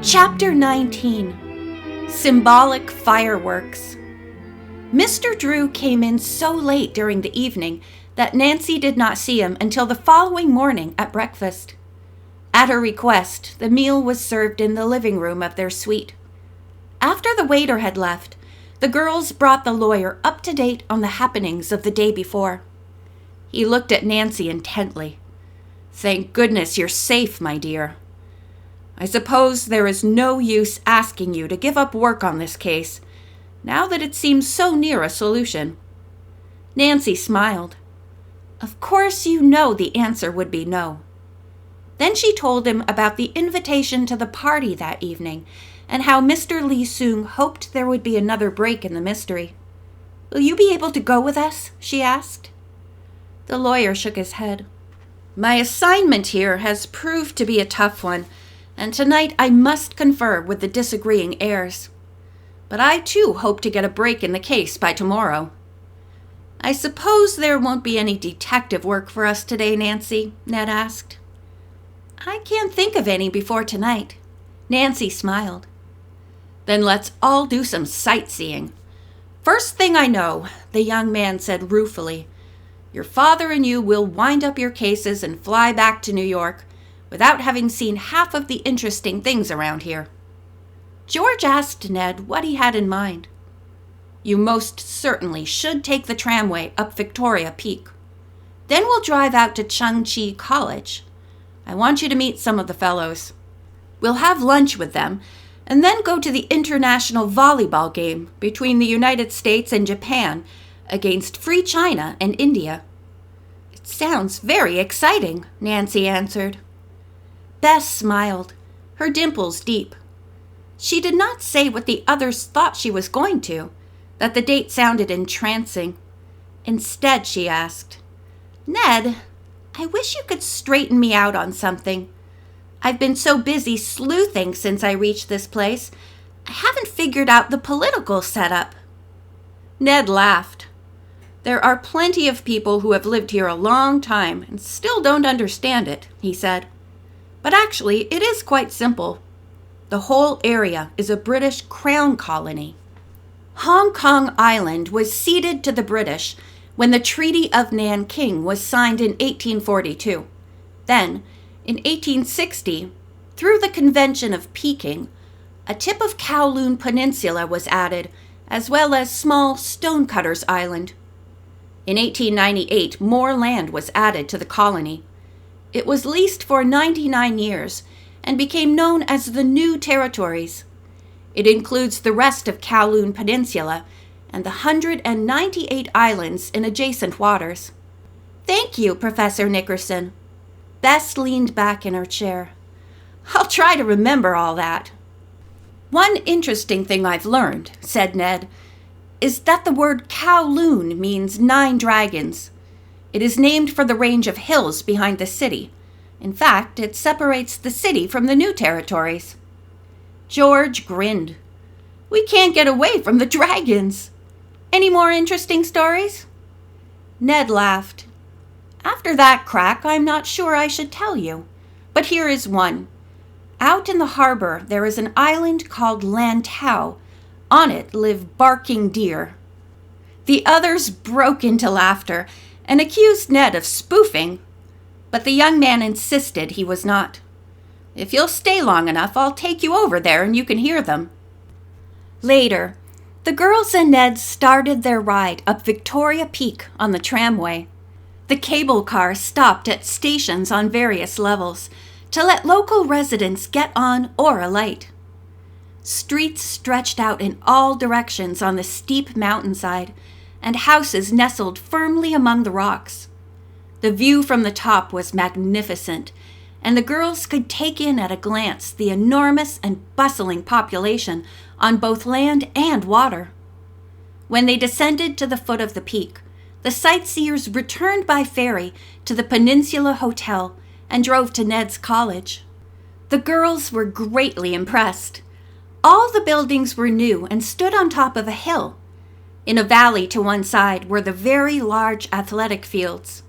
Chapter 19. Symbolic Fireworks. Mr. Drew came in so late during the evening that Nancy did not see him until the following morning at breakfast. At her request, the meal was served in the living room of their suite. After the waiter had left, the girls brought the lawyer up to date on the happenings of the day before. He looked at Nancy intently. "Thank goodness you're safe, my dear. I suppose there is no use asking you to give up work on this case, now that it seems so near a solution." Nancy smiled. Of course you know the answer would be no. Then she told him about the invitation to the party that evening and how Mr. Lee Soong hoped there would be another break in the mystery. "Will you be able to go with us?" she asked. The lawyer shook his head. "My assignment here has proved to be a tough one, and tonight I must confer with the disagreeing heirs. But I too hope to get a break in the case by tomorrow." "I suppose there won't be any detective work for us today, Nancy?" Ned asked. "I can't think of any before tonight." Nancy smiled. "Then let's all do some sightseeing. First thing I know," the young man said ruefully, "your father and you will wind up your cases and fly back to New York without having seen half of the interesting things around here." George asked Ned what he had in mind. "You most certainly should take the tramway up Victoria Peak. Then we'll drive out to Chung Chi College. I want you to meet some of the fellows. We'll have lunch with them, and then go to the international volleyball game between the United States and Japan against Free China and India." "It sounds very exciting," Nancy answered. Bess smiled, her dimples deep. She did not say what the others thought she was going to, that the date sounded entrancing. Instead, she asked, "Ned, I wish you could straighten me out on something. I've been so busy sleuthing since I reached this place, I haven't figured out the political setup." Ned laughed. "There are plenty of people who have lived here a long time and still don't understand it," he said. "But actually, it is quite simple. The whole area is a British crown colony. Hong Kong Island was ceded to the British when the Treaty of Nanking was signed in 1842. Then, in 1860, through the Convention of Peking, a tip of Kowloon Peninsula was added, as well as small Stonecutters Island. In 1898, more land was added to the colony. It was leased for 99 years and became known as the New Territories. It includes the rest of Kowloon Peninsula and the 198 islands in adjacent waters. "Thank you, Professor Nickerson." Bess leaned back in her chair. "I'll try to remember all that." "One interesting thing I've learned," said Ned, "is that the word Kowloon means 9 dragons. It is named for the range of hills behind the city. In fact, it separates the city from the New Territories." George grinned. "We can't get away from the dragons. Any more interesting stories?" Ned laughed. "After that crack, I'm not sure I should tell you. But here is one. Out in the harbor, there is an island called Lantau. On it live barking deer." The others broke into laughter and accused Ned of spoofing, but the young man insisted he was not. "If you'll stay long enough, I'll take you over there and you can hear them." Later, the girls and Ned started their ride up Victoria Peak on the tramway. The cable car stopped at stations on various levels to let local residents get on or alight. Streets stretched out in all directions on the steep mountainside, and houses nestled firmly among the rocks. The view from the top was magnificent, and the girls could take in at a glance the enormous and bustling population on both land and water. When they descended to the foot of the peak, the sightseers returned by ferry to the Peninsula Hotel and drove to Ned's college. The girls were greatly impressed. All the buildings were new and stood on top of a hill. In a valley to one side were the very large athletic fields.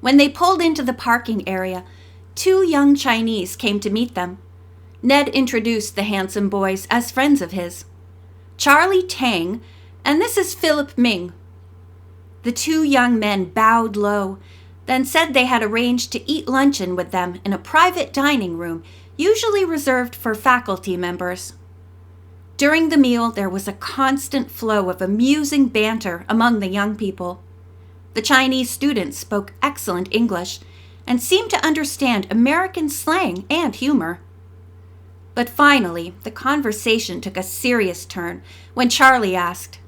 When they pulled into the parking area, 2 young Chinese came to meet them. Ned introduced the handsome boys as friends of his. Charlie Tang, and this is Philip Ming. The two young men bowed low, then said they had arranged to eat luncheon with them in a private dining room usually reserved for faculty members. During the meal, there was a constant flow of amusing banter among the young people. The Chinese students spoke excellent English and seemed to understand American slang and humor. But finally, the conversation took a serious turn when Charlie asked,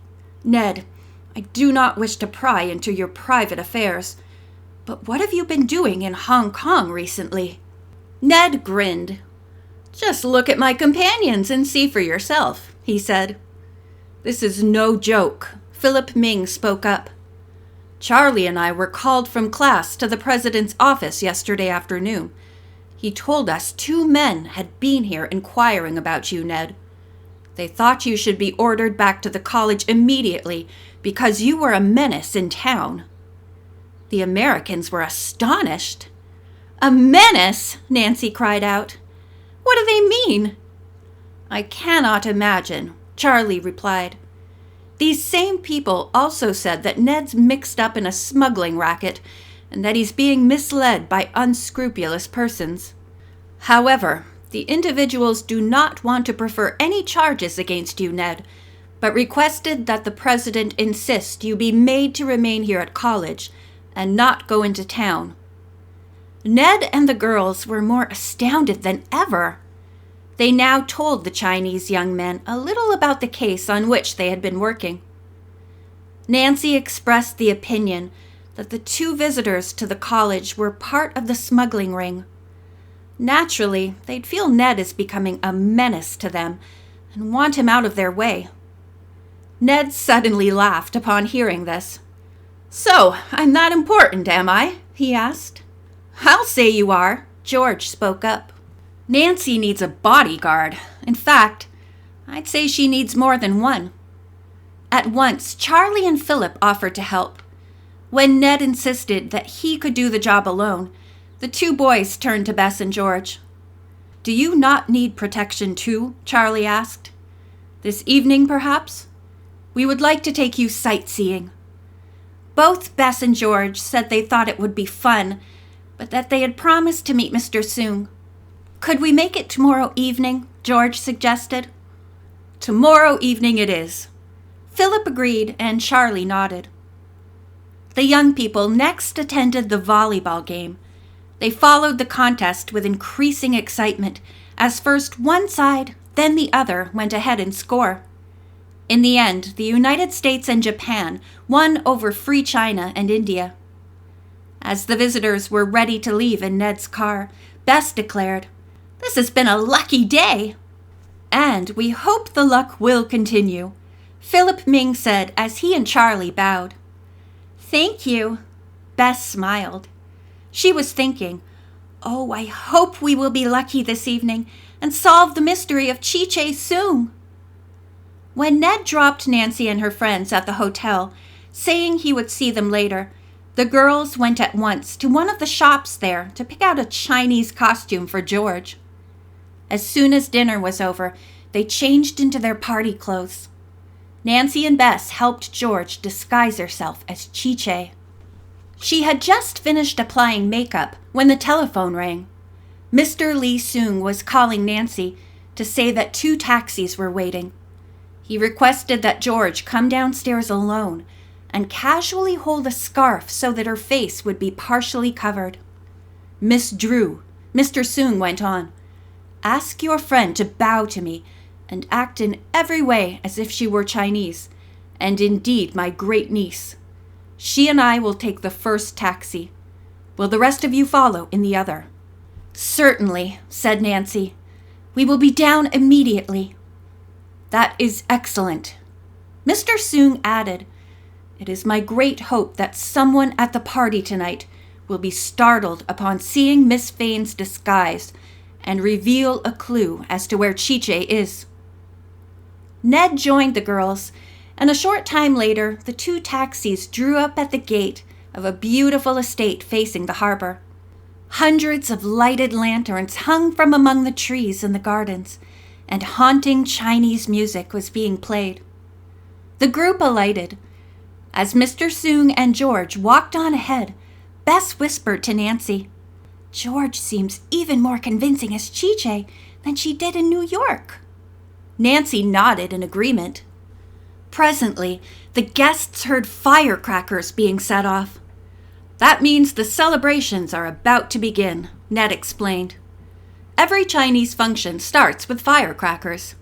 "Ned, I do not wish to pry into your private affairs, but what have you been doing in Hong Kong recently?" Ned grinned. "Just look at my companions and see for yourself," he said. "This is no joke," Philip Ming spoke up. "Charlie and I were called from class to the president's office yesterday afternoon. He told us 2 men had been here inquiring about you, Ned. They thought you should be ordered back to the college immediately because you were a menace in town." The Americans were astonished. "A menace?" Nancy cried out. "What do they mean?" "I cannot imagine," Charlie replied. "These same people also said that Ned's mixed up in a smuggling racket and that he's being misled by unscrupulous persons. However, the individuals do not want to prefer any charges against you, Ned, but requested that the president insist you be made to remain here at college and not go into town." Ned and the girls were more astounded than ever. They now told the Chinese young men a little about the case on which they had been working. Nancy expressed the opinion that the 2 visitors to the college were part of the smuggling ring. Naturally, they'd feel Ned is becoming a menace to them and want him out of their way. Ned suddenly laughed upon hearing this. "So, I'm that important, am I?" he asked. "I'll say you are," George spoke up. "Nancy needs a bodyguard. In fact, I'd say she needs more than one." At once, Charlie and Philip offered to help. When Ned insisted that he could do the job alone, the 2 boys turned to Bess and George. "Do you not need protection too?" Charlie asked. "This evening, perhaps? We would like to take you sightseeing." Both Bess and George said they thought it would be fun, but that they had promised to meet Mr. Soong. "Could we make it tomorrow evening?" George suggested. "Tomorrow evening it is." Philip agreed, and Charlie nodded. The young people next attended the volleyball game. They followed the contest with increasing excitement, as first one side, then the other went ahead in score. In the end, the United States and Japan won over Free China and India. As the visitors were ready to leave in Ned's car, Bess declared, "This has been a lucky day." "And we hope the luck will continue," Philip Ming said as he and Charlie bowed. "Thank you." Bess smiled. She was thinking, "Oh, I hope we will be lucky this evening and solve the mystery of Chi-Che soon." When Ned dropped Nancy and her friends at the hotel, saying he would see them later, the girls went at once to one of the shops there to pick out a Chinese costume for George. As soon as dinner was over, they changed into their party clothes. Nancy and Bess helped George disguise herself as Chi-Che. She had just finished applying makeup when the telephone rang. Mr. Lee Soong was calling Nancy to say that 2 taxis were waiting. He requested that George come downstairs alone and casually hold a scarf so that her face would be partially covered. "Miss Drew," Mr. Soong went on, "ask your friend to bow to me and act in every way as if she were Chinese, and indeed my great niece. She and I will take the first taxi. Will the rest of you follow in the other?" "Certainly," said Nancy. "We will be down immediately." "That is excellent." Mr. Soong added, "It is my great hope that someone at the party tonight will be startled upon seeing Miss Fane's disguise and reveal a clue as to where Chi-Che is." Ned joined the girls, and a short time later, the 2 taxis drew up at the gate of a beautiful estate facing the harbor. Hundreds of lighted lanterns hung from among the trees in the gardens, and haunting Chinese music was being played. The group alighted. As Mr. Soong and George walked on ahead, Bess whispered to Nancy, "George seems even more convincing as Chi-Chi than she did in New York." Nancy nodded in agreement. Presently, the guests heard firecrackers being set off. "That means the celebrations are about to begin," Ned explained. "Every Chinese function starts with firecrackers."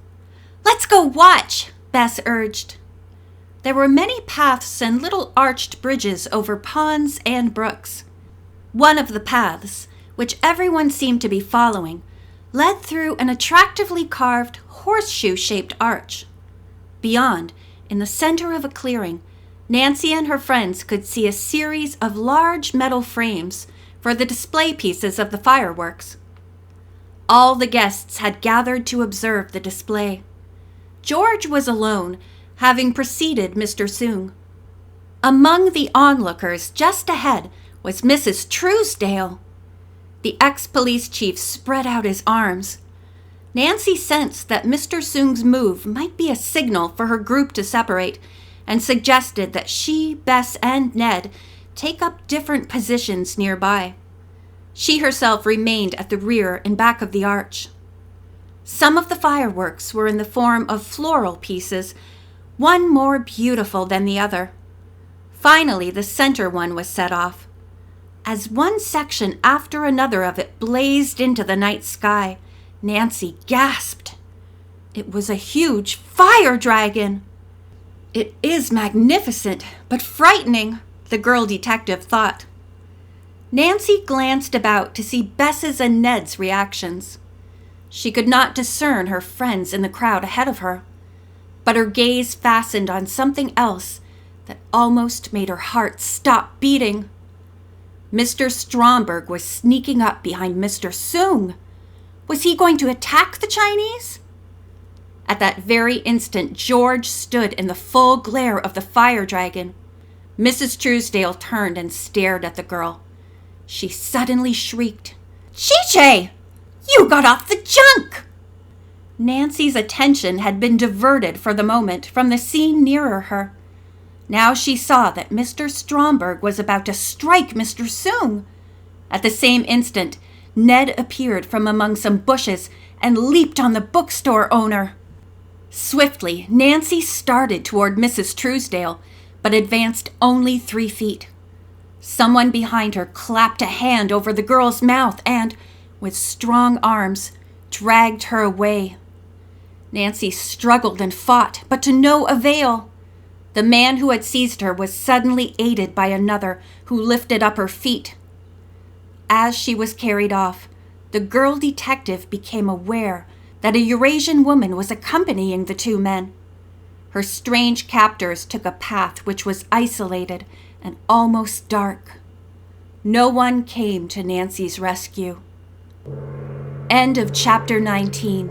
"Let's go watch," Bess urged. There were many paths and little arched bridges over ponds and brooks. One of the paths, which everyone seemed to be following, led through an attractively carved horseshoe-shaped arch. Beyond, in the center of a clearing, Nancy and her friends could see a series of large metal frames for the display pieces of the fireworks. All the guests had gathered to observe the display. George was alone, having preceded Mr. Soong. Among the onlookers just ahead was Mrs. Truesdale. The ex-police chief spread out his arms. Nancy sensed that Mr. Soong's move might be a signal for her group to separate, and suggested that she, Bess, and Ned take up different positions nearby. She herself remained at the rear and back of the arch. Some of the fireworks were in the form of floral pieces, one more beautiful than the other. Finally, the center one was set off. As one section after another of it blazed into the night sky, Nancy gasped. It was a huge fire dragon. "It is magnificent, but frightening," the girl detective thought. Nancy glanced about to see Bess's and Ned's reactions. She could not discern her friends in the crowd ahead of her, but her gaze fastened on something else that almost made her heart stop beating. Mr. Stromberg was sneaking up behind Mr. Soong. Was he going to attack the Chinese? At that very instant, George stood in the full glare of the fire dragon. Mrs. Truesdale turned and stared at the girl. She suddenly shrieked, "Chi-Chi! You got off the junk!" Nancy's attention had been diverted for the moment from the scene nearer her. Now she saw that Mr. Stromberg was about to strike Mr. Soong. At the same instant, Ned appeared from among some bushes and leaped on the bookstore owner. Swiftly, Nancy started toward Mrs. Truesdale, but advanced only 3 feet. Someone behind her clapped a hand over the girl's mouth and, with strong arms, dragged her away. Nancy struggled and fought, but to no avail. The man who had seized her was suddenly aided by another who lifted up her feet. As she was carried off, the girl detective became aware that a Eurasian woman was accompanying the 2 men. Her strange captors took a path which was isolated and almost dark. No one came to Nancy's rescue. End of chapter 19.